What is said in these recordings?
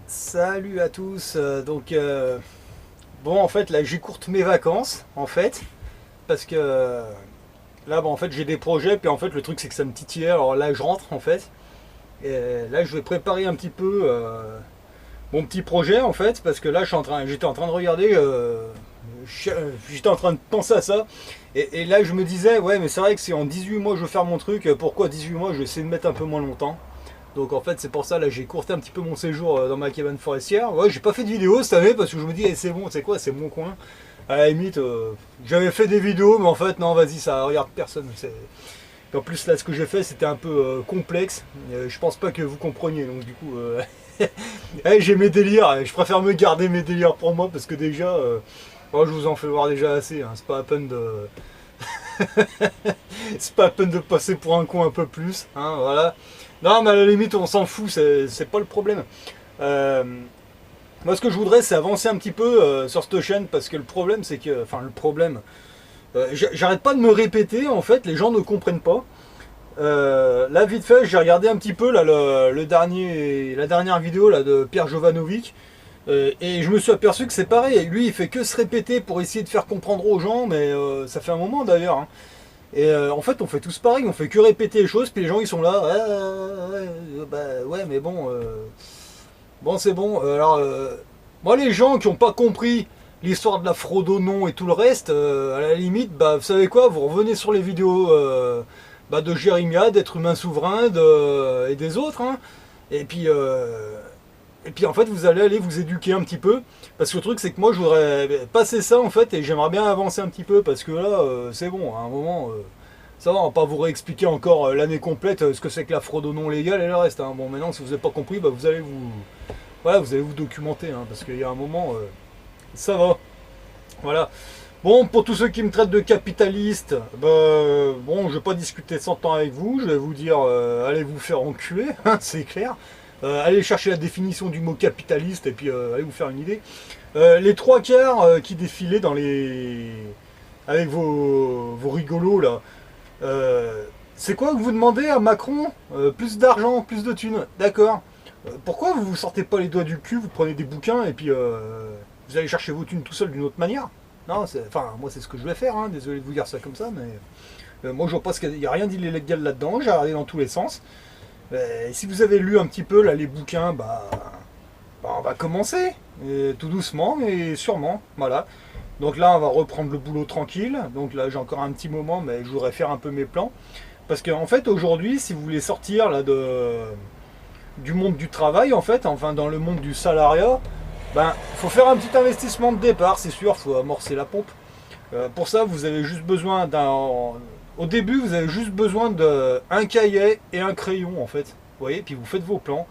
Salut à tous. Bon, en fait, là, j'écourte mes vacances, en fait, parce que là, bon, en fait, j'ai des projets, puis en fait, le truc, c'est que ça me titillait. Alors là, je rentre, en fait, et là, je vais préparer un petit peu mon petit projet, en fait, parce que là, j'étais en train de regarder, j'étais en train de penser à ça, et là, je me disais, ouais, mais c'est vrai que si en 18 mois, je veux faire mon truc, pourquoi 18 mois, je vais essayer de mettre un peu moins longtemps. Donc en fait c'est pour ça là j'ai courté un petit peu mon séjour dans ma cabane forestière. Ouais, j'ai pas fait de vidéo cette année parce que je me dis eh, c'est bon, c'est quoi, c'est mon coin. À la limite j'avais fait des vidéos mais en fait non vas-y ça regarde personne. En plus là ce que j'ai fait c'était un peu complexe. Je pense pas que vous compreniez donc du coup j'ai mes délires. Je préfère me garder mes délires pour moi parce que déjà moi, je vous en fais voir déjà assez. Hein. C'est pas à peine de c'est pas à peine de passer pour un con un peu plus. Hein, voilà. Non, mais à la limite, on s'en fout, c'est pas le problème. Euh, Moi, ce que je voudrais, c'est avancer un petit peu sur cette chaîne parce que le problème, c'est que. Enfin, le problème. J'arrête pas de me répéter, en fait, les gens ne comprennent pas. Là, vite fait, j'ai regardé un petit peu là, la dernière vidéo là, de Pierre Jovanovic. Et je me suis aperçu que c'est pareil. Lui, il fait que se répéter pour essayer de faire comprendre aux gens, mais ça fait un moment d'ailleurs. Hein. Et en fait, on fait tous pareil, on fait que répéter les choses, puis les gens ils sont là, bah ouais, mais bon, bon c'est bon. Moi, les gens qui n'ont pas compris l'histoire de la fraude au nom et tout le reste, à la limite, bah vous savez quoi, vous revenez sur les vidéos bah, de Jérémia, d'être humain souverain, et des autres, hein, et puis en fait, vous allez aller vous éduquer un petit peu. Parce que le truc, c'est que moi, je voudrais passer ça, en fait, et j'aimerais bien avancer un petit peu. Parce que là, c'est bon, à un moment, ça va, on va pas vous réexpliquer encore l'année complète ce que c'est que la fraude au nom légal et le reste. Hein. Bon, maintenant, si vous n'avez pas compris, bah, voilà, vous allez vous documenter. Hein, parce qu'il y a un moment, ça va. Voilà. Bon, pour tous ceux qui me traitent de capitaliste, bah, bon, je vais pas discuter 100 ans avec vous. Je vais vous dire, allez vous faire enculer, hein, c'est clair. Allez chercher la définition du mot capitaliste et puis allez vous faire une idée. Les trois quarts qui défilaient avec vos rigolos là, c'est quoi que vous demandez à Macron? Plus d'argent, plus de thunes. D'accord. Pourquoi vous vous sortez pas les doigts du cul, vous prenez des bouquins et puis vous allez chercher vos thunes tout seul d'une autre manière? Non, enfin moi c'est ce que je vais faire. Hein. Désolé de vous dire ça comme ça, mais moi je vois pas qu'il n'y a rien d'illégal là-dedans. J'ai regardé dans tous les sens. Si vous avez lu un petit peu là les bouquins, bah, on va commencer, tout doucement mais sûrement, voilà. Donc là on va reprendre le boulot tranquille, donc là j'ai encore un petit moment mais je voudrais faire un peu mes plans. Parce qu'en fait aujourd'hui si vous voulez sortir là du monde du travail en fait, enfin dans le monde du salariat, ben faut faire un petit investissement de départ, c'est sûr, faut amorcer la pompe. Pour ça vous avez juste besoin au début, vous avez juste besoin d'un cahier et un crayon en fait. Vous voyez, puis vous faites vos plans.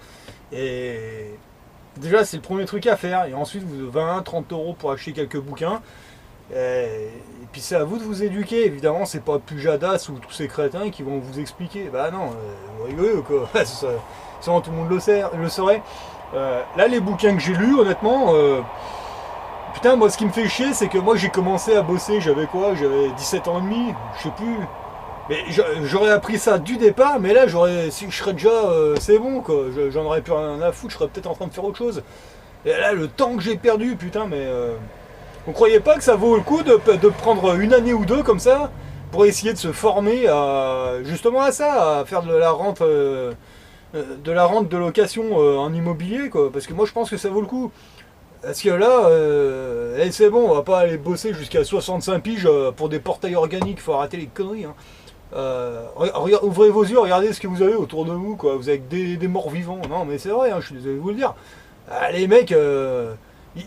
Et déjà, c'est le premier truc à faire. Et ensuite, vous 20, 30 euros pour acheter quelques bouquins. Et puis c'est à vous de vous éduquer. Évidemment, c'est pas Pujadas ou tous ces crétins qui vont vous expliquer. Bah non, vous rigolez ou quoi. Sinon, tout le monde le saurait. Là, les bouquins que j'ai lus, honnêtement, putain, moi, ce qui me fait chier, c'est que moi, j'ai commencé à bosser, j'avais quoi? J'avais 17 ans et demi, je sais plus. Mais j'aurais appris ça du départ, mais là, si je serais déjà, c'est bon, quoi. J'en aurais plus rien à foutre, je serais peut-être en train de faire autre chose. Et là, le temps que j'ai perdu, putain, mais vous croyez pas que ça vaut le coup de prendre une année ou deux comme ça pour essayer de se former justement à ça, à faire de la rente de location en immobilier, quoi. Parce que moi, je pense que ça vaut le coup. Parce que là, c'est bon, on va pas aller bosser jusqu'à 65 piges pour des portails organiques, faut arrêter les conneries. Hein. Ouvrez vos yeux, regardez ce que vous avez autour de vous, quoi. Vous avez des morts vivants. Non, mais c'est vrai, hein, je suis désolé de vous le dire. Les mecs,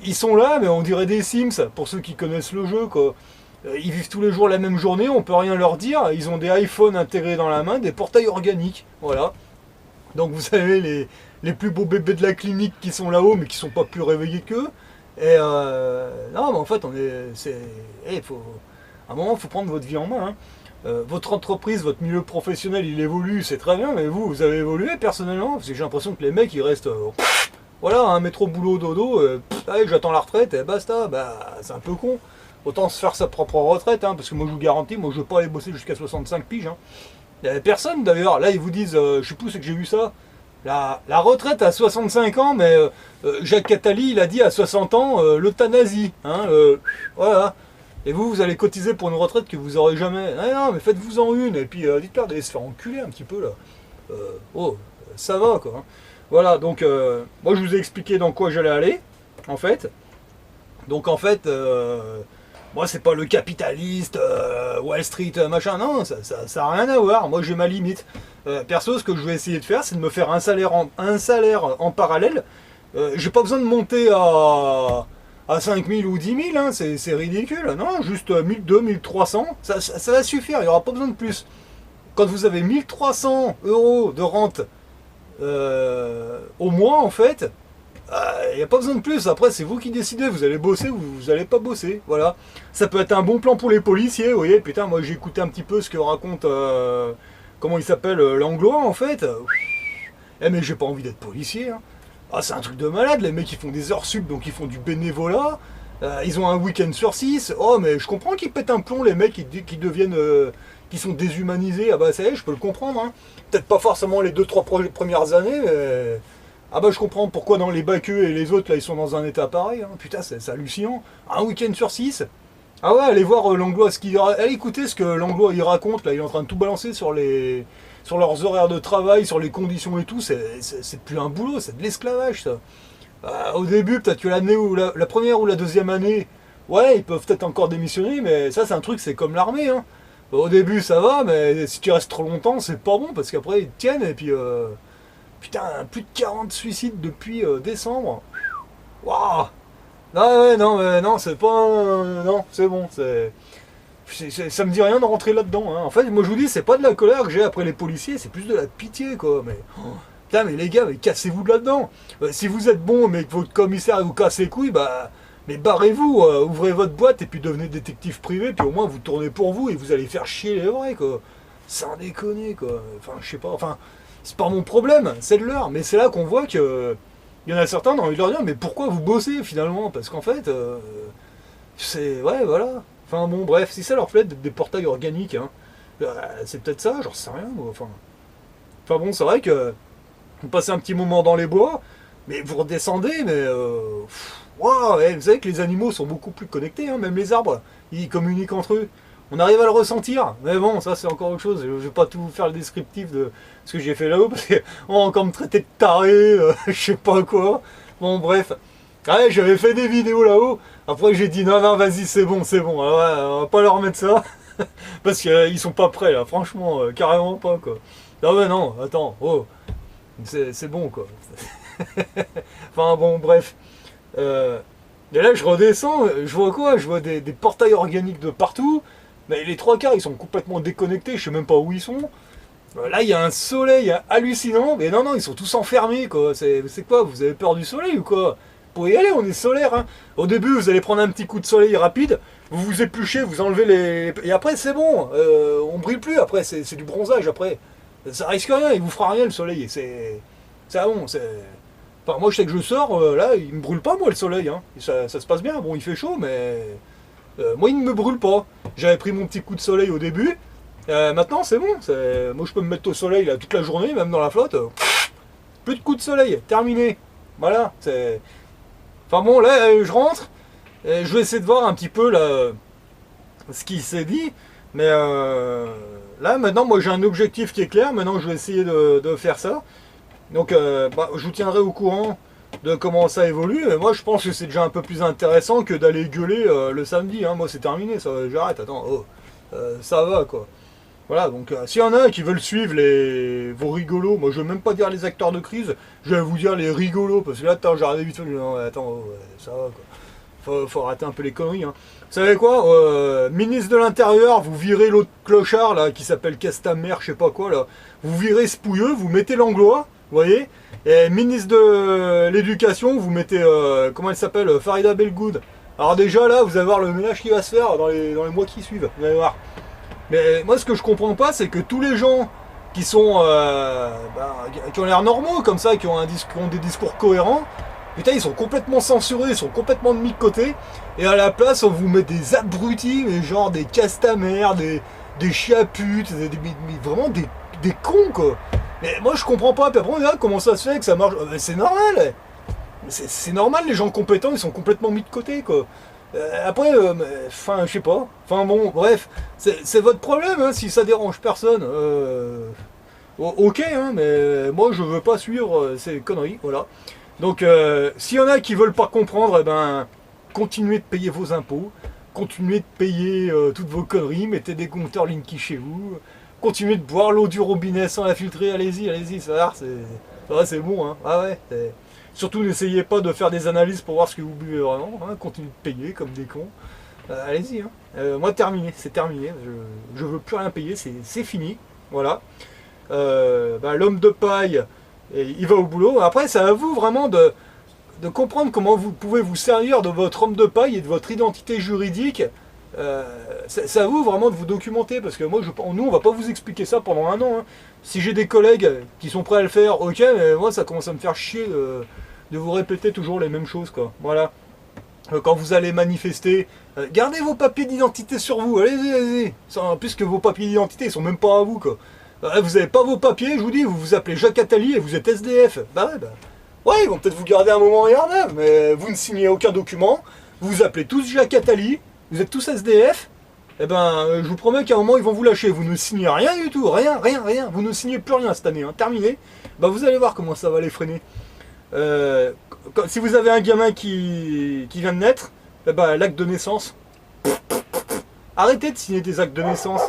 ils sont là, mais on dirait des Sims, pour ceux qui connaissent le jeu, quoi. Ils vivent tous les jours la même journée, on peut rien leur dire. Ils ont des iPhones intégrés dans la main, des portails organiques, voilà. Donc vous savez, les plus beaux bébés de la clinique qui sont là-haut, mais qui sont pas plus réveillés qu'eux. Et non, mais en fait, à un moment, il faut prendre votre vie en main. Hein. Votre entreprise, votre milieu professionnel, il évolue, c'est très bien, mais vous avez évolué personnellement, parce que j'ai l'impression que les mecs, ils restent, voilà, un métro boulot dodo, allez, j'attends la retraite et basta, bah, c'est un peu con. Autant se faire sa propre retraite, hein, parce que moi, je vous garantis, moi, je veux pas aller bosser jusqu'à 65 piges. Hein. Il n'y avait personne d'ailleurs, là, ils vous disent, je sais plus, c'est que j'ai vu ça. La retraite à 65 ans, mais Jacques Attali, il a dit à 60 ans, l'euthanasie. Hein, voilà. Et vous allez cotiser pour une retraite que vous aurez jamais. Ah non, mais faites-vous-en une. Et puis dites-leur d'aller se faire enculer un petit peu là. Oh, ça va quoi. Hein. Voilà, donc moi je vous ai expliqué dans quoi j'allais aller, en fait. Donc en fait, moi c'est pas le capitaliste, Wall Street, machin, non, ça a rien à voir. Moi j'ai ma limite. Perso, ce que je vais essayer de faire, c'est de me faire un salaire en parallèle. J'ai pas besoin de monter à 5000 ou 10 000, hein, c'est ridicule. Non, juste 1200, 1300, ça va suffire, il n'y aura pas besoin de plus. Quand vous avez 1300 euros de rente au mois, en fait, il n'y a pas besoin de plus. Après, c'est vous qui décidez. Vous allez bosser ou vous n'allez pas bosser. Voilà. Ça peut être un bon plan pour les policiers. Vous voyez, putain, moi j'ai écouté un petit peu ce que raconte, comment il s'appelle, l'anglois, en fait. Eh, mais j'ai pas envie d'être policier. Hein. Ah, c'est un truc de malade. Les mecs, qui font des heures sup, donc ils font du bénévolat. Ils ont un week-end sur 6. Oh, mais je comprends qu'ils pètent un plomb, les mecs qui deviennent. Qui sont déshumanisés. Ah, bah, ça y est, je peux le comprendre. Hein. Peut-être pas forcément les 2-3 premières années, mais. Ah bah je comprends pourquoi dans les Baqueux et les autres là ils sont dans un état pareil, hein. Putain c'est hallucinant. Un week-end sur 6. Ah ouais, allez voir l'anglois, allez écouter ce que l'anglois il raconte, là il est en train de tout balancer sur leurs horaires de travail, sur les conditions et tout, c'est plus un boulot, c'est de l'esclavage ça. Au début peut-être que l'année ou la première ou la deuxième année, ouais ils peuvent peut-être encore démissionner, mais ça c'est un truc, c'est comme l'armée, hein. Au début ça va, mais si tu restes trop longtemps c'est pas bon parce qu'après ils te tiennent et puis putain, plus de 40 suicides depuis décembre. Waouh. Non, ouais, non, mais non, c'est pas... non, c'est bon, ça me dit rien de rentrer là-dedans. Hein. En fait, moi je vous dis, c'est pas de la colère que j'ai après les policiers, c'est plus de la pitié, quoi. Mais, putain, mais les gars, mais cassez-vous de là-dedans. Si vous êtes bon, mais que votre commissaire vous casse les couilles, bah... Mais barrez-vous, ouvrez votre boîte et puis devenez détective privé, puis au moins vous tournez pour vous et vous allez faire chier les vrais, quoi. Sans déconner, quoi. Enfin, je sais pas, enfin... C'est pas mon problème, c'est de leur. Mais c'est là qu'on voit que il y en a certains qui ont envie de leur dire mais pourquoi vous bossez finalement? Parce qu'en fait, c'est... Ouais, voilà. Enfin bon, bref, si ça leur plaît d'être des portails organiques, hein, c'est peut-être ça, j'en sais rien, moi. Enfin bon, c'est vrai que vous passez un petit moment dans les bois, mais vous redescendez, mais... Wow, ouais, vous savez que les animaux sont beaucoup plus connectés, hein, même les arbres, ils communiquent entre eux. On arrive à le ressentir, mais bon, ça c'est encore autre chose. Je vais pas tout vous faire le descriptif de ce que j'ai fait là-haut, parce qu'on va encore me traiter de taré, je sais pas quoi. Bon, bref. Ouais, j'avais fait des vidéos là-haut. Après, j'ai dit non, non, vas-y, c'est bon, c'est bon. Alors, ouais, on va pas leur remettre ça, parce qu'ils sont pas prêts là, franchement, carrément pas quoi. Non, mais non, attends, oh, c'est bon quoi. Enfin bon, bref. Et là, je redescends, je vois quoi? Je vois des portails organiques de partout. Mais les trois quarts, ils sont complètement déconnectés, je sais même pas où ils sont. Là, il y a un soleil hallucinant, mais non, non, ils sont tous enfermés, quoi. C'est quoi? Vous avez peur du soleil ou quoi? Pour y aller, on est solaire, hein. Au début, vous allez prendre un petit coup de soleil rapide, vous vous épluchez, vous enlevez les... Et après, c'est bon, on brille plus, après, c'est du bronzage, après. Ça risque rien, il vous fera rien, le soleil. C'est bon, c'est... Enfin, moi, je sais que je sors, là, il me brûle pas, moi, le soleil, hein. Ça se passe bien, bon, il fait chaud, mais... moi, il ne me brûle pas. J'avais pris mon petit coup de soleil au début. Maintenant, c'est bon. Moi, je peux me mettre au soleil là, toute la journée, même dans la flotte. Plus de coups de soleil. Terminé. Voilà. Enfin bon, là, je rentre. Et je vais essayer de voir un petit peu là, ce qui s'est dit. Mais là, maintenant, moi, j'ai un objectif qui est clair. Maintenant, je vais essayer de faire ça. Donc, je vous tiendrai au courant de comment ça évolue. Mais moi, je pense que c'est déjà un peu plus intéressant que d'aller gueuler le samedi. Hein. Moi, c'est terminé, ça. J'arrête. Attends, ça va, quoi. Voilà, donc, s'il y en a qui veulent suivre vos rigolos, moi, je vais même pas dire les acteurs de crise, je vais vous dire les rigolos, parce que là, attends, j'ai regardé vite fait, non, attends, ça va, quoi. Faut arrêter un peu les conneries, hein. Vous savez quoi, ministre de l'Intérieur, vous virez l'autre clochard, là, qui s'appelle Castamer, je sais pas quoi, là. Vous virez ce pouilleux, vous mettez l'anglois, vous voyez. Et ministre de l'Éducation, vous mettez, comment elle s'appelle, Farida Belgoud. Alors déjà là, vous allez voir le ménage qui va se faire dans les mois qui suivent, vous allez voir. Mais moi ce que je comprends pas, c'est que tous les gens qui sont, qui ont l'air normaux comme ça, qui ont des discours cohérents, putain ils sont complètement censurés, ils sont complètement mis de côté. Et à la place on vous met des abrutis, mais genre des castamers, des chiaputes, vraiment des cons quoi. Mais moi je comprends pas, puis après on dirait comment ça se fait que ça marche. C'est normal. C'est normal, les gens compétents, ils sont complètement mis de côté, quoi. Après, enfin, je sais pas. Enfin bon, bref, c'est votre problème, hein, si ça dérange personne. Ok, hein, mais moi je veux pas suivre ces conneries, voilà. Donc, s'il y en a qui veulent pas comprendre, eh ben, continuez de payer vos impôts, continuez de payer toutes vos conneries, mettez des compteurs Linky chez vous, continuez de boire l'eau du robinet sans la filtrer, allez-y, ça va, c'est bon, hein. Ah ouais. Surtout, n'essayez pas de faire des analyses pour voir ce que vous buvez vraiment, hein. Continuez de payer comme des cons. Allez-y, hein. Moi, terminé, c'est terminé. Je veux plus rien payer, c'est fini. Voilà. L'homme de paille, il va au boulot. Après, c'est à vous vraiment de comprendre comment vous pouvez vous servir de votre homme de paille et de votre identité juridique. C'est à vous vraiment de vous documenter, parce que moi, nous, on va pas vous expliquer ça pendant un an, hein. Si j'ai des collègues qui sont prêts à le faire, ok, mais moi, ça commence à me faire chier de vous répéter toujours les mêmes choses, quoi. Voilà. Quand vous allez manifester, gardez vos papiers d'identité sur vous, allez-y. Puisque vos papiers d'identité, ils sont même pas à vous, quoi. Vous avez pas vos papiers, je vous dis, vous vous appelez Jacques Attali et vous êtes SDF. Ouais, ils vont peut-être vous garder un moment et un heure, mais vous ne signez aucun document, vous vous appelez tous Jacques Attali, vous êtes tous SDF, eh ben, je vous promets qu'à un moment, ils vont vous lâcher. Vous ne signez rien du tout, rien. Vous ne signez plus rien cette année, hein, terminé. Vous allez voir comment ça va les freiner. Si vous avez un gamin qui vient de naître, l'acte de naissance, arrêtez de signer des actes de naissance.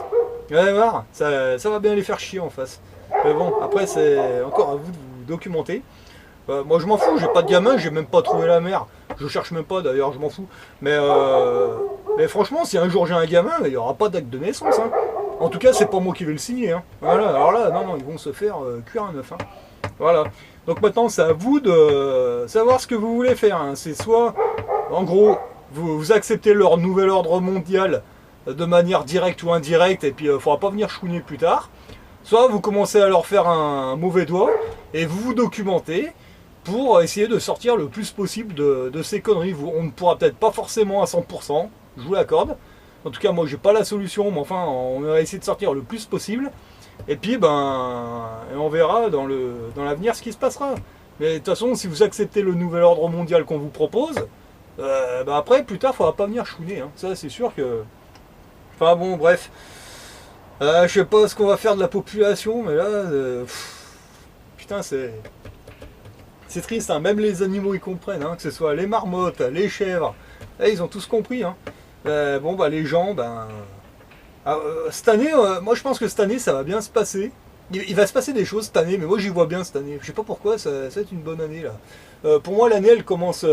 Ouais, voir, ça va bien les faire chier en face. Mais bon, après, c'est encore à vous de vous documenter. Moi, je m'en fous, j'ai pas de gamin, j'ai même pas trouvé la mère. Je cherche même pas, d'ailleurs, je m'en fous. Mais franchement, si un jour j'ai un gamin, il n'y aura pas d'acte de naissance, hein. En tout cas, c'est pas moi qui vais le signer, hein. Voilà, alors là, non, ils vont se faire cuire un œuf, hein. Voilà. Donc maintenant, c'est à vous de savoir ce que vous voulez faire, hein. C'est soit, en gros, vous acceptez leur nouvel ordre mondial de manière directe ou indirecte, et puis il ne faudra pas venir chouiner plus tard. Soit vous commencez à leur faire un mauvais doigt, et vous vous documentez pour essayer de sortir le plus possible de ces conneries. On ne pourra peut-être pas forcément à 100%, je vous l'accorde. En tout cas, moi, j'ai pas la solution, mais enfin, on va essayer de sortir le plus possible. Et puis, on verra dans l'avenir ce qui se passera. Mais de toute façon, si vous acceptez le nouvel ordre mondial qu'on vous propose, après, plus tard, il ne faudra pas venir chouiner, hein. Ça, c'est sûr que... Enfin bon, bref. Je sais pas ce qu'on va faire de la population, mais là... putain, c'est triste, hein. Même les animaux, ils comprennent, hein. Que ce soit les marmottes, les chèvres. Là, ils ont tous compris, hein. Les gens, cette année, moi je pense que cette année ça va bien se passer. Il va se passer des choses cette année, mais moi j'y vois bien cette année. Je sais pas pourquoi, ça va être une bonne année là. Pour moi l'année elle commence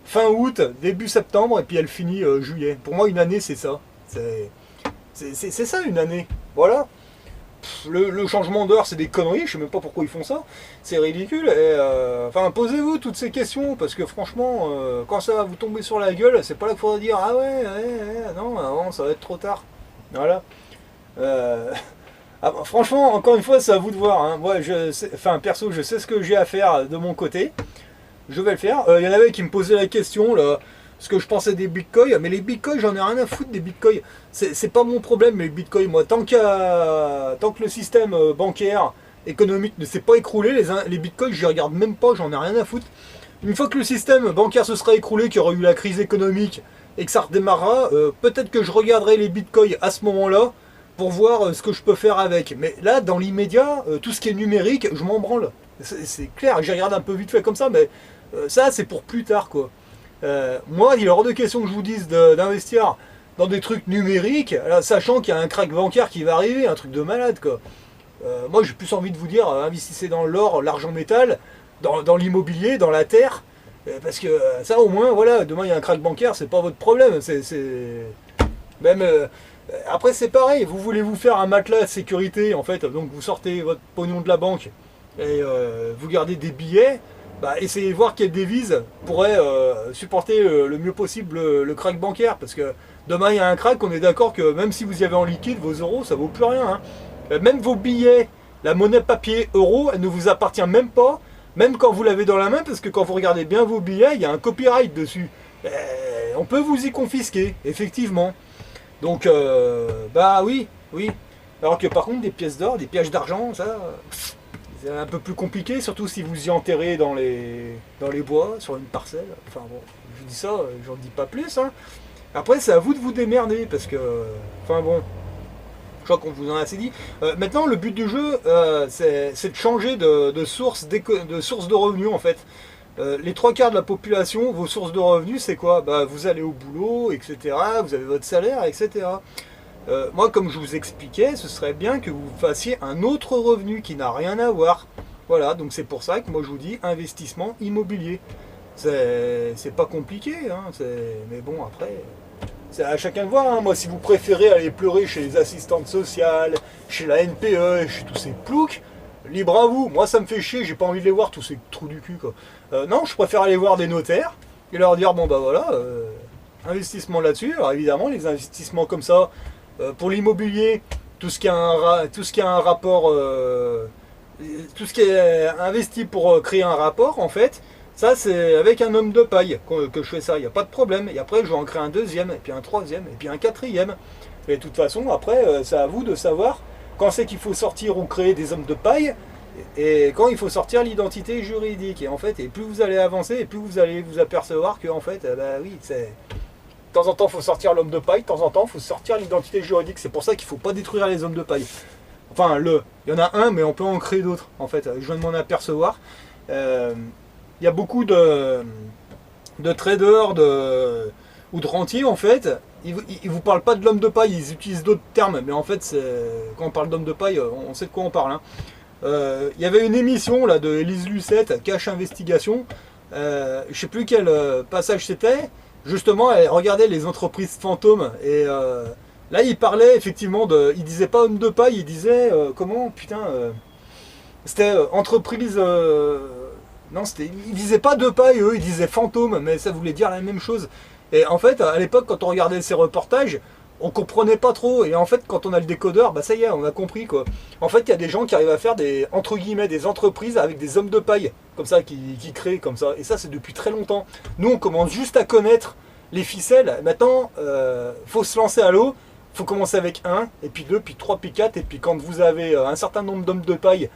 fin août, début septembre et puis elle finit juillet. Pour moi une année c'est ça. C'est ça une année. Voilà. Le changement d'heure c'est des conneries, je sais même pas pourquoi ils font ça. C'est ridicule. Posez-vous toutes ces questions parce que franchement, quand ça va vous tomber sur la gueule, c'est pas là qu'il faudra dire ah ouais, non, ça va être trop tard. Voilà. Franchement, encore une fois, c'est à vous de voir, hein. Moi, perso, je sais ce que j'ai à faire de mon côté. Je vais le faire. Il y en avait qui me posaient la question, là, ce que je pensais des bitcoins. Mais les bitcoins, j'en ai rien à foutre des bitcoins. C'est pas mon problème, les bitcoins. Moi, tant que le système bancaire, économique ne s'est pas écroulé, les bitcoins, je les regarde même pas, j'en ai rien à foutre. Une fois que le système bancaire se sera écroulé, qu'il y aura eu la crise économique et que ça redémarrera, peut-être que je regarderai les bitcoins à ce moment-là pour voir ce que je peux faire avec. Mais là, dans l'immédiat, tout ce qui est numérique, je m'en branle. C'est clair, j'y regarde un peu vite fait comme ça, mais ça, c'est pour plus tard, quoi. Moi, il est hors de question que je vous dise d'investir dans des trucs numériques, là, sachant qu'il y a un crack bancaire qui va arriver, un truc de malade, quoi. Moi, j'ai plus envie de vous dire, investissez dans l'or, l'argent métal, dans l'immobilier, dans la terre, parce que ça, au moins, voilà, demain, il y a un crack bancaire, c'est pas votre problème. Même... après c'est pareil, vous voulez vous faire un matelas de sécurité en fait, donc vous sortez votre pognon de la banque et vous gardez des billets, essayez de voir quelle devise pourrait supporter le mieux possible le crack bancaire, parce que demain il y a un crack, on est d'accord que même si vous y avez en liquide, vos euros ça vaut plus rien, hein. Même vos billets, la monnaie papier euro, elle ne vous appartient même pas, même quand vous l'avez dans la main, parce que quand vous regardez bien vos billets, il y a un copyright dessus. On peut vous y confisquer, effectivement. Donc, oui. Alors que par contre, des pièces d'or, des pièges d'argent, ça, c'est un peu plus compliqué, surtout si vous y enterrez dans les bois, sur une parcelle. Enfin bon, je vous dis ça, j'en dis pas plus. Hein. Après, c'est à vous de vous démerder, parce que... Enfin bon, je crois qu'on vous en a assez dit. Maintenant, le but du jeu, c'est de changer de source de revenus, en fait. Les trois quarts de la population, vos sources de revenus, c'est quoi? Bah, vous allez au boulot, etc. Vous avez votre salaire, etc. Moi, comme je vous expliquais, ce serait bien que vous fassiez un autre revenu qui n'a rien à voir. Voilà, donc c'est pour ça que moi je vous dis investissement immobilier. C'est pas compliqué, hein, mais bon, après, c'est à chacun de voir. Hein. Moi, si vous préférez aller pleurer chez les assistantes sociales, chez la NPE, chez tous ces ploucs, libre à vous. Moi, ça me fait chier, j'ai pas envie de les voir, tous ces trous du cul, quoi. Non, je préfère aller voir des notaires et leur dire, bon bah voilà, investissement là-dessus. Alors évidemment, les investissements comme ça, pour l'immobilier, tout ce qui a un rapport, tout ce qui est investi pour créer un rapport, en fait, ça c'est avec un homme de paille que je fais ça, il n'y a pas de problème. Et après, je vais en créer un deuxième, et puis un troisième, et puis un quatrième. Et de toute façon, après, c'est à vous de savoir quand c'est qu'il faut sortir ou créer des hommes de paille, et quand il faut sortir l'identité juridique. Et en fait, et plus vous allez avancer, et plus vous allez vous apercevoir que, en fait, bah oui, c'est... De temps en temps, il faut sortir l'homme de paille, de temps en temps, il faut sortir l'identité juridique. C'est pour ça qu'il ne faut pas détruire les hommes de paille. Enfin, il y en a un, mais on peut en créer d'autres, en fait. Je viens de m'en apercevoir. Il y a beaucoup de traders ou de rentiers, en fait. Ils ne vous parlent pas de l'homme de paille, ils utilisent d'autres termes. Mais en fait, quand on parle d'homme de paille, on sait de quoi on parle. Hein. Il y avait une émission là, de Élise Lucette, Cache Investigation. Je ne sais plus quel passage c'était. Justement, elle regardait les entreprises fantômes et là, il parlait effectivement de... Il disait pas homme de paille, il disait... comment? Putain... c'était entreprise... non, c'était... Il disait pas de paille, eux, ils disaient fantôme, mais ça voulait dire la même chose. Et en fait, à l'époque, quand on regardait ces reportages, on comprenait pas trop. Et en fait, quand on a le décodeur, bah ça y est, on a compris, quoi. En fait, il y a des gens qui arrivent à faire des, entre guillemets, des entreprises avec des hommes de paille, comme ça, qui créent comme ça. Et ça, c'est depuis très longtemps. Nous, on commence juste à connaître les ficelles. Maintenant, faut se lancer à l'eau. Faut commencer avec 1, et puis 2, puis 3, puis 4. Et puis quand vous avez un certain nombre d'hommes de paille,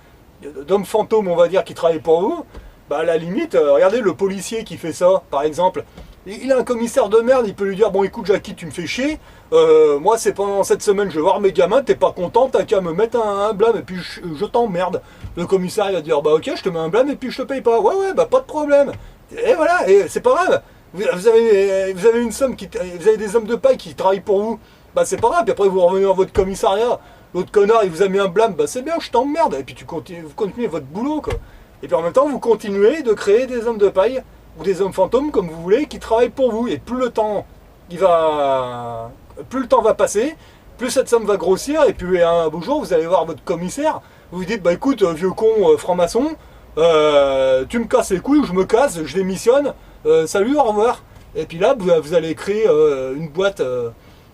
d'hommes fantômes, on va dire, qui travaillent pour vous, bah à la limite, regardez le policier qui fait ça, par exemple. Il a un commissaire de merde, il peut lui dire, bon écoute Jackie, tu me fais chier, moi c'est pendant cette semaine, je vais voir mes gamins, t'es pas content, t'as qu'à me mettre un blâme, et puis je t'emmerde. Le commissaire il va dire, bah ok, je te mets un blâme, et puis je te paye pas. Ouais, bah pas de problème. Et voilà, et c'est pas grave. Vous avez une somme, vous avez des hommes de paille qui travaillent pour vous, bah c'est pas grave, puis après vous revenez dans votre commissariat, l'autre connard il vous a mis un blâme, bah c'est bien, je t'emmerde, et puis vous continuez votre boulot, quoi. Et puis en même temps, vous continuez de créer des hommes de paille, ou des hommes fantômes, comme vous voulez, qui travaillent pour vous. Et plus le temps va passer, plus cette somme va grossir, et puis un beau jour, vous allez voir votre commissaire, vous vous dites, bah écoute, vieux con, franc-maçon, tu me casses les couilles, je me casse, je démissionne, salut, au revoir. Et puis là, vous allez créer une boîte, je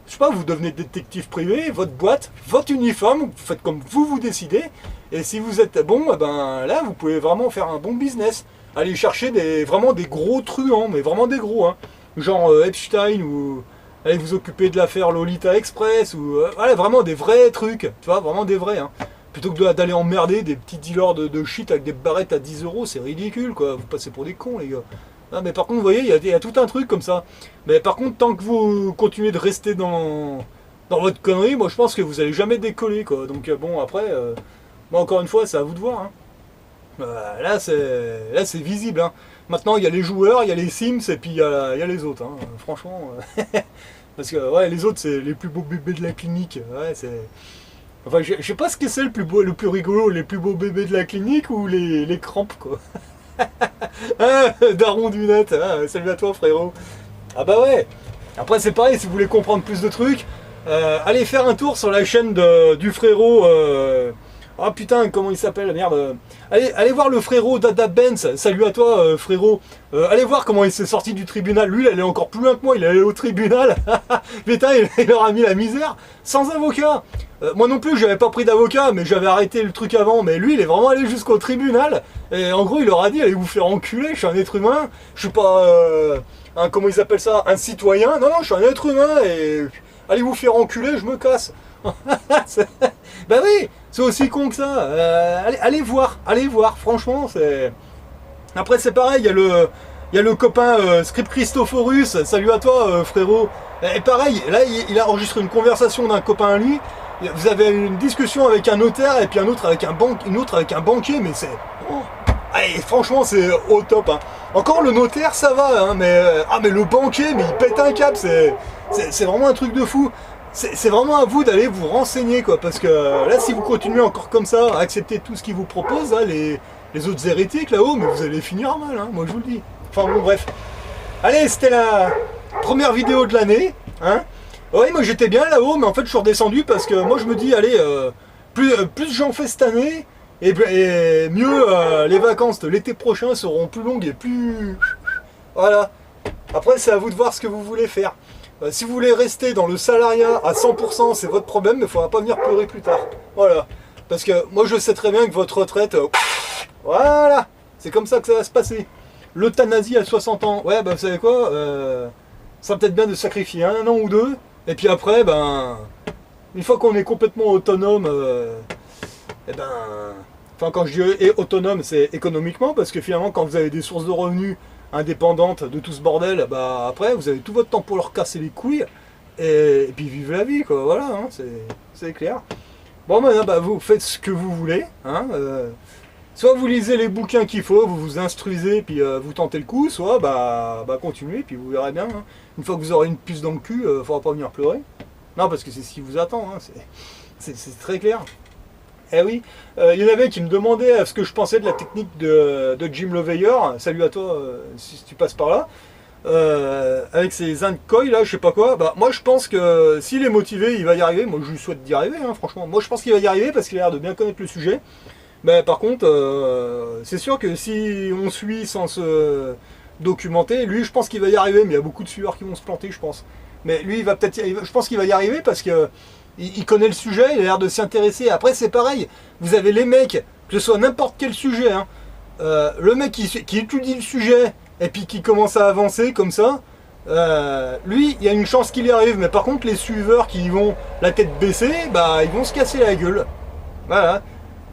sais pas, vous devenez détective privé, votre boîte, votre uniforme, vous faites comme vous décidez, et si vous êtes bon, ben là, vous pouvez vraiment faire un bon business. Aller chercher vraiment des gros truands, mais vraiment des gros, hein. Genre Epstein, ou allez vous occuper de l'affaire Lolita Express, ou voilà, vraiment des vrais trucs, tu vois, vraiment des vrais, hein. Plutôt que d'aller emmerder des petits dealers de shit avec des barrettes à 10 euros, c'est ridicule, quoi, vous passez pour des cons, les gars. Ah, mais par contre, vous voyez, il y a tout un truc comme ça. Mais par contre, tant que vous continuez de rester dans votre connerie, moi je pense que vous allez jamais décoller, quoi. Donc bon, après, moi encore une fois, c'est à vous de voir, hein. Là c'est visible. Hein. Maintenant il y a les joueurs, il y a les Sims et puis il y a les autres. Hein. Franchement, parce que ouais, les autres c'est les plus beaux bébés de la clinique. Ouais, enfin je sais pas ce que c'est le plus beau, le plus rigolo, les plus beaux bébés de la clinique ou les crampes quoi. Ah, Daron du net. Ah, salut à toi frérot. Ah bah ouais. Après c'est pareil, si vous voulez comprendre plus de trucs, allez faire un tour sur la chaîne du frérot. Ah putain, comment il s'appelle, merde. Allez voir le frérot Dada Benz. Salut à toi, frérot. Allez voir comment il s'est sorti du tribunal. Lui, il allait encore plus loin que moi. Il est allé au tribunal. Putain, il leur a mis la misère. Sans avocat. Moi non plus, j'avais pas pris d'avocat, mais j'avais arrêté le truc avant. Mais lui, il est vraiment allé jusqu'au tribunal. Et en gros, il leur a dit, allez vous faire enculer. Je suis un être humain. Je suis pas... comment ils appellent ça? Un citoyen. Non, je suis un être humain. Et allez vous faire enculer, je me casse. Bah oui, c'est aussi con que ça. Allez voir, franchement, c'est... Après, c'est pareil, il y a le copain Script Christophorus, salut à toi frérot. Et pareil, là il a enregistré une conversation d'un copain à lui. Vous avez une discussion avec un notaire et puis une autre avec un banquier, mais c'est... Oh. Allez, franchement, c'est au top. Hein. Encore le notaire, ça va, hein, mais le banquier, mais il pète un câble, c'est vraiment un truc de fou. C'est vraiment à vous d'aller vous renseigner, quoi, parce que là, si vous continuez encore comme ça, à accepter tout ce qu'ils vous proposent, hein, les autres hérétiques là-haut, mais vous allez finir mal, hein, moi je vous le dis. Enfin bon, bref. Allez, c'était la première vidéo de l'année. Hein. Oui, moi j'étais bien là-haut, mais en fait je suis redescendu parce que moi je me dis, allez, plus j'en fais cette année, et mieux les vacances de l'été prochain seront plus longues et plus... Voilà. Après, c'est à vous de voir ce que vous voulez faire. Si vous voulez rester dans le salariat à 100%, c'est votre problème, mais il ne faudra pas venir pleurer plus tard. Voilà. Parce que moi je sais très bien que votre retraite... voilà. C'est comme ça que ça va se passer. L'euthanasie à 60 ans. Ouais, bah vous savez quoi ça sera peut-être bien de sacrifier un an ou deux. Et puis après, ben... Une fois qu'on est complètement autonome... et ben... Enfin, quand je dis autonome, c'est économiquement. Parce que finalement, quand vous avez des sources de revenus indépendantes de tout ce bordel, bah après, vous avez tout votre temps pour leur casser les couilles. Et puis vivre la vie, quoi. Voilà, hein, c'est clair. Bon, maintenant, bah, vous faites ce que vous voulez. Hein, soit vous lisez les bouquins qu'il faut, vous vous instruisez, puis vous tentez le coup, soit bah continuez, puis vous verrez bien. Hein. Une fois que vous aurez une puce dans le cul, il ne faudra pas venir pleurer. Non, parce que c'est ce qui vous attend, hein. C'est très clair. Eh oui, il y en avait qui me demandaient ce que je pensais de la technique de Jim Leveilleur. Salut à toi si tu passes par là. Avec ses Inkoi là, je sais pas quoi. Bah, moi je pense que s'il est motivé, il va y arriver. Moi je lui souhaite d'y arriver, hein, franchement. Moi je pense qu'il va y arriver parce qu'il a l'air de bien connaître le sujet. Mais par contre, c'est sûr que si on suit sans se documenter, lui je pense qu'il va y arriver. Mais il y a beaucoup de suiveurs qui vont se planter, je pense. Mais lui, je pense qu'il va y arriver parce que il connaît le sujet, il a l'air de s'y intéresser. Après, c'est pareil. Vous avez les mecs, que ce soit n'importe quel sujet, hein, le mec qui étudie le sujet et puis qui commence à avancer comme ça, lui, il y a une chance qu'il y arrive. Mais par contre, les suiveurs qui vont la tête baissée, bah, ils vont se casser la gueule. Voilà.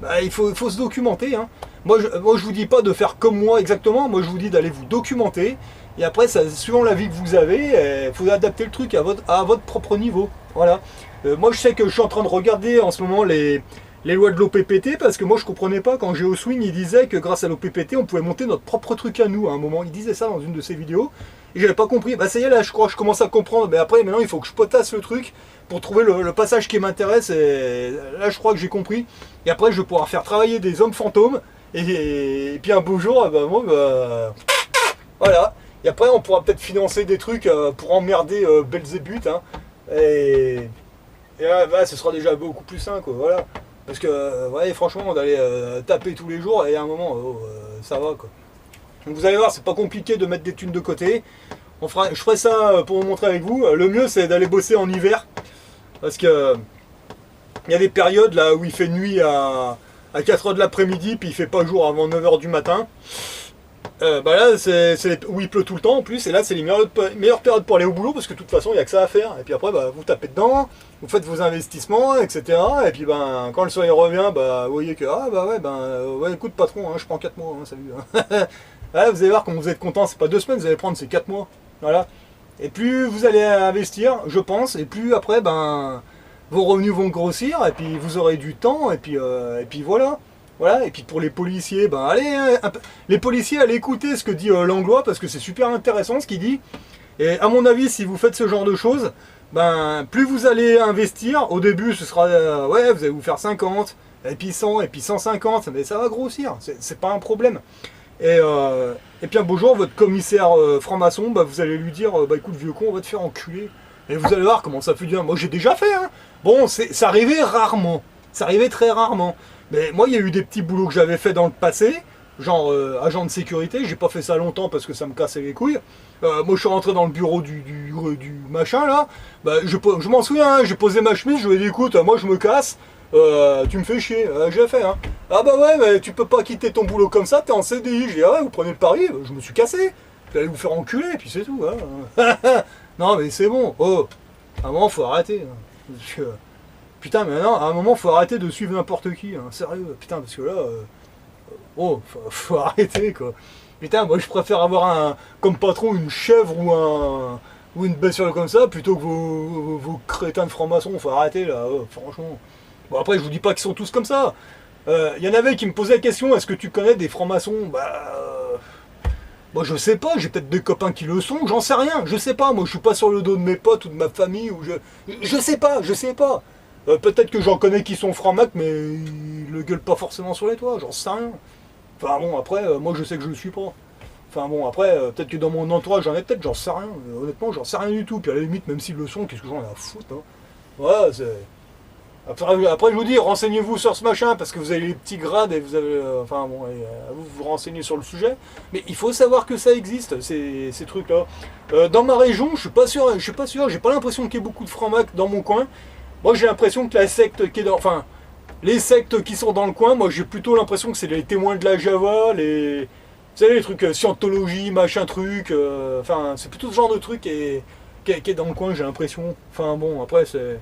Bah, il faut se documenter. Hein. Moi, je vous dis pas de faire comme moi exactement. Moi, je vous dis d'aller vous documenter. Et après, ça, suivant la vie que vous avez, il faut adapter le truc à votre propre niveau. Voilà. Moi, je sais que je suis en train de regarder en ce moment les lois de l'OPPT parce que moi, je comprenais pas quand GeoSwing il disait que grâce à l'OPPT, on pouvait monter notre propre truc à nous. À un moment, il disait ça dans une de ses vidéos et j'avais pas compris. Bah, ça y est, là, je crois que je commence à comprendre. Mais après, maintenant, il faut que je potasse le truc pour trouver le passage qui m'intéresse. Et là, je crois que j'ai compris. Et après, je vais pouvoir faire travailler des hommes fantômes. Et puis un beau jour, bah, moi, bah, voilà. Et après, on pourra peut-être financer des trucs pour emmerder Belzébuth. Hein. Et bah, ce sera déjà beaucoup plus sain, quoi. Voilà. Parce que, ouais, franchement, on allait taper tous les jours et à un moment, ça va, quoi. Donc vous allez voir, c'est pas compliqué de mettre des thunes de côté. Je ferai ça pour vous montrer avec vous. Le mieux, c'est d'aller bosser en hiver. Parce que il y a des périodes là où il fait nuit à 4h de l'après-midi, puis il fait pas jour avant 9h du matin. Bah là, c'est où il pleut tout le temps en plus, et là c'est les meilleures périodes pour aller au boulot parce que de toute façon il n'y a que ça à faire. Et puis après, bah, vous tapez dedans, vous faites vos investissements, etc. Et puis ben, quand le soleil revient, bah, vous voyez que, ah bah ouais, ouais, écoute patron, hein, je prends 4 mois, hein, salut. Hein. Là, vous allez voir, quand vous êtes content, c'est pas 2 semaines, vous allez prendre ces 4 mois. Voilà. Et plus vous allez investir, je pense, et plus après, ben, vos revenus vont grossir, et puis vous aurez du temps, et puis voilà. Voilà, et puis pour les policiers, ben allez, les policiers, allez écouter ce que dit Langlois, parce que c'est super intéressant ce qu'il dit. Et à mon avis, si vous faites ce genre de choses, ben plus vous allez investir, au début ce sera, ouais, vous allez vous faire 50, et puis 100, et puis 150, mais ça va grossir, c'est pas un problème. Et puis un beau jour, votre commissaire franc-maçon, bah, vous allez lui dire, bah écoute vieux con, on va te faire enculer. Et vous allez voir comment ça fait bien. Moi j'ai déjà fait, hein. Bon, ça arrivait rarement, ça arrivait très rarement. Mais moi, il y a eu des petits boulots que j'avais fait dans le passé, genre agent de sécurité. J'ai pas fait ça longtemps parce que ça me cassait les couilles. Moi, je suis rentré dans le bureau du machin là. Bah, je m'en souviens, hein, j'ai posé ma chemise. Je lui ai dit, écoute, moi je me casse. Tu me fais chier. J'ai fait. Hein. Ah bah ouais, mais tu peux pas quitter ton boulot comme ça. T'es en CDI. J'ai dit, ah ouais, vous prenez le pari. Je me suis cassé. Vous allez vous faire enculer, et puis c'est tout. Hein. Non, mais c'est bon. Oh, à un moment, faut arrêter. Hein. Putain, mais non, à un moment, faut arrêter de suivre n'importe qui, hein, sérieux, putain, parce que là, oh, faut arrêter, quoi. Putain, moi, je préfère avoir comme patron une chèvre ou une bestiole comme ça, plutôt que vos crétins de francs-maçons, faut arrêter, là, franchement. Bon, après, je vous dis pas qu'ils sont tous comme ça. Il y en avait qui me posaient la question, est-ce que tu connais des francs-maçons? Moi je sais pas, j'ai peut-être des copains qui le sont, j'en sais rien, je sais pas, moi je suis pas sur le dos de mes potes ou de ma famille, ou je sais pas, je sais pas. Peut-être que j'en connais qui sont francs-mac, mais ils le gueulent pas forcément sur les toits, j'en sais rien. Enfin bon, après, moi je sais que je le suis pas. Enfin bon, après, peut-être que dans mon entourage j'en ai peut-être, j'en sais rien. Honnêtement, j'en sais rien du tout, puis à la limite, même s'ils le sont, qu'est-ce que j'en ai à foutre, hein. Ouais, c'est... Après, je vous dis, renseignez-vous sur ce machin, parce que vous avez les petits grades et vous avez. Enfin bon, vous vous renseignez sur le sujet. Mais il faut savoir que ça existe, ces trucs-là. Dans ma région, je suis pas sûr, j'ai pas l'impression qu'il y ait beaucoup de francs-mac dans mon coin. Moi, j'ai l'impression que la secte qui est dans. Enfin, les sectes qui sont dans le coin, moi, j'ai plutôt l'impression que c'est les témoins de la Java, les. Vous savez, les trucs scientologie, machin truc. Enfin, c'est plutôt ce genre de truc qui est dans le coin, j'ai l'impression. Enfin bon, après, c'est.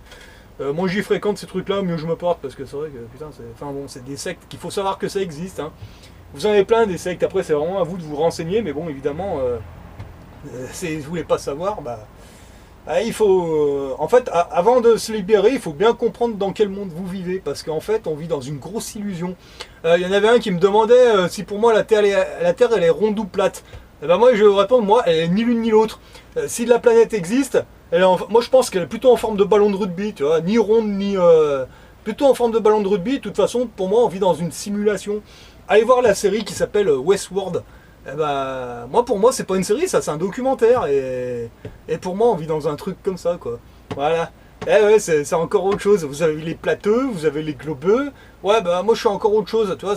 Moi j'y fréquente ces trucs-là, mieux je me porte, parce que c'est vrai que putain, enfin bon, c'est des sectes qu'il faut savoir que ça existe, hein. Vous en avez plein des sectes, après c'est vraiment à vous de vous renseigner, mais bon évidemment, si vous voulez pas savoir, il faut. En fait, avant de se libérer, il faut bien comprendre dans quel monde vous vivez, parce qu'en fait on vit dans une grosse illusion. Il y en avait un qui me demandait si pour moi la Terre elle est ronde ou plate. Et ben moi je vais répondre, moi elle est ni l'une ni l'autre. Si la planète existe, moi je pense qu'elle est plutôt en forme de ballon de rugby, tu vois, ni ronde ni plutôt en forme de ballon de rugby. De toute façon, pour moi, on vit dans une simulation. Allez voir la série qui s'appelle Westworld. Moi pour moi, c'est pas une série, ça, c'est un documentaire et pour moi, on vit dans un truc comme ça, quoi. Voilà. Ouais, c'est encore autre chose. Vous avez les plateux, vous avez les globeux. Ouais, moi je suis encore autre chose, tu vois.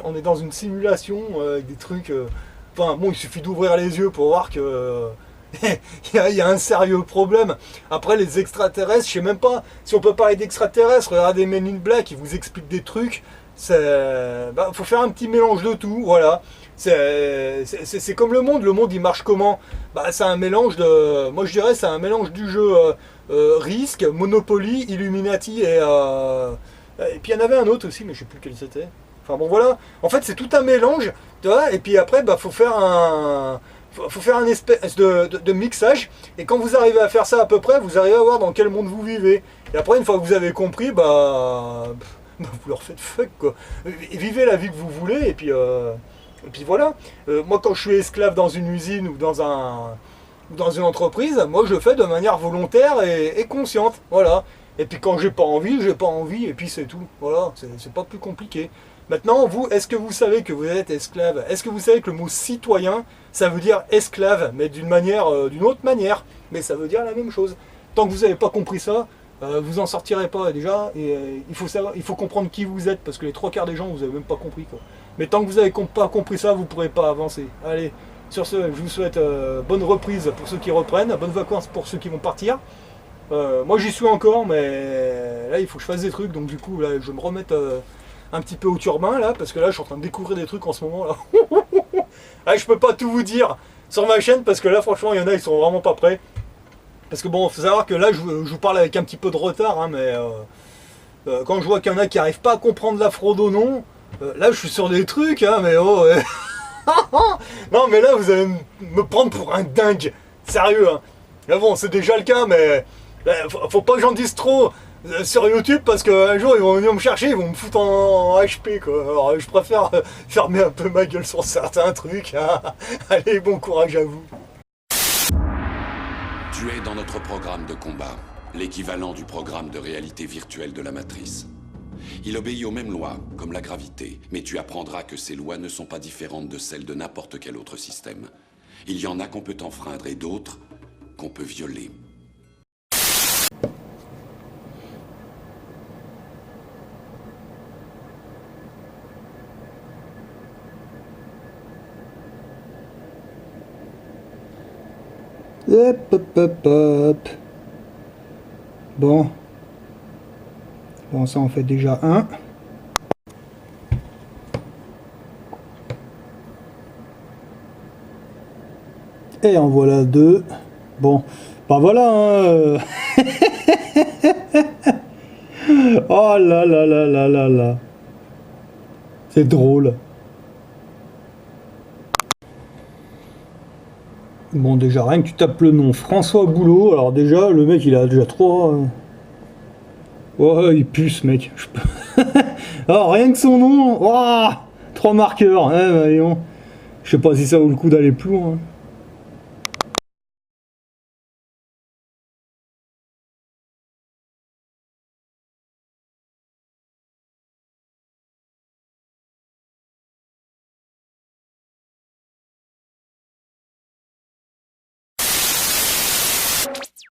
On est dans une simulation avec des trucs. Enfin, bon, il suffit d'ouvrir les yeux pour voir que. Il y a un sérieux problème. Après, les extraterrestres, je sais même pas si on peut parler d'extraterrestres. Regardez Men in Black, ils vous expliquent des trucs. Faut faire un petit mélange de tout. Voilà. C'est comme le monde. Le monde, il marche comment? C'est un mélange de. Moi, je dirais, c'est un mélange du jeu Risk, Monopoly, Illuminati et puis il y en avait un autre aussi, mais je sais plus lequel c'était. Enfin bon, voilà. En fait, c'est tout un mélange. Tu vois, et puis après, faut faire un espèce de mixage, et quand vous arrivez à faire ça à peu près, vous arrivez à voir dans quel monde vous vivez. Et après, une fois que vous avez compris, vous leur faites fuck, quoi. Vivez la vie que vous voulez, et puis voilà. Moi, quand je suis esclave dans une usine ou dans une entreprise, moi je le fais de manière volontaire et consciente. Voilà. Et puis quand j'ai pas envie, et puis c'est tout. Voilà, c'est pas plus compliqué. Maintenant, vous, est-ce que vous savez que vous êtes esclave? Est-ce que vous savez que le mot citoyen, ça veut dire esclave, mais d'une autre manière, mais ça veut dire la même chose. Tant que vous n'avez pas compris ça, vous en sortirez pas déjà. Et il faut comprendre qui vous êtes, parce que les trois quarts des gens, vous n'avez même pas compris, quoi. Mais tant que vous n'avez pas compris ça, vous ne pourrez pas avancer. Allez, sur ce, je vous souhaite bonne reprise pour ceux qui reprennent, bonnes vacances pour ceux qui vont partir. Moi, j'y suis encore, mais là, il faut que je fasse des trucs, donc du coup, là, je vais me remettre un petit peu au turbin, là, parce que là, je suis en train de découvrir des trucs en ce moment, là. Ah, je peux pas tout vous dire sur ma chaîne, parce que là, franchement, il y en a, ils sont vraiment pas prêts. Parce que bon, faut savoir que là, je vous parle avec un petit peu de retard, hein, mais quand je vois qu'il y en a qui arrivent pas à comprendre la fraude ou non, là, je suis sur des trucs, hein, mais oh, ouais. Non, mais là, vous allez me prendre pour un dingue. Sérieux, hein. Mais bon, c'est déjà le cas, mais faut pas que j'en dise trop sur YouTube, parce qu'un jour, ils vont venir me chercher, ils vont me foutre en HP, quoi. Alors, je préfère fermer un peu ma gueule sur certains trucs, hein. Allez, bon courage à vous. Tu es dans notre programme de combat, l'équivalent du programme de réalité virtuelle de la Matrice. Il obéit aux mêmes lois, comme la gravité, mais tu apprendras que ces lois ne sont pas différentes de celles de n'importe quel autre système. Il y en a qu'on peut enfreindre et d'autres qu'on peut violer. Hop, hop, hop, hop. Bon, ça en fait déjà un. Et en voilà deux. Bon, voilà, hein. Oh là là là là là là. C'est drôle. Bon, déjà, rien que tu tapes le nom François Boulot, alors déjà, le mec, il a déjà trois... Oh, il pue, ce mec. Alors, rien que son nom, oh, trois marqueurs. Bah, je sais pas si ça vaut le coup d'aller plus loin.